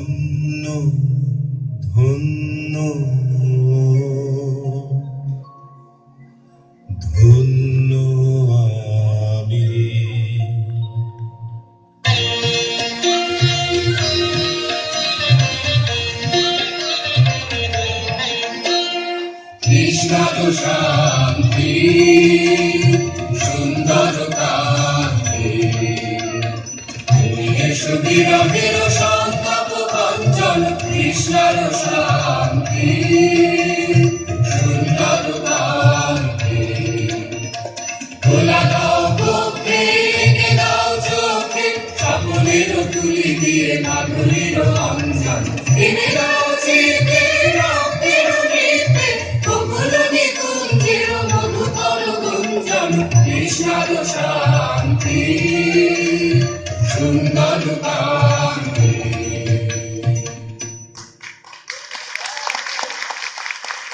ধন্য ধন্য ধন্য আমি। কৃষ্ণ শান্তি সুন্দর কান্তি বিরহের সন্তাপ কাঞ্চন কৃষ্ণর শান্তি সুন্দর কান্তি। খোলা দাও পক্ষে এঁকে দাও চোখে সকলের তুলি দিয়ে মাধুরীর অঞ্জন এনে দাও চিতে রক্তের নিতে বকুল নিকুঞ্জের মধুকর গুঞ্জন কৃষ্ণর শান্তি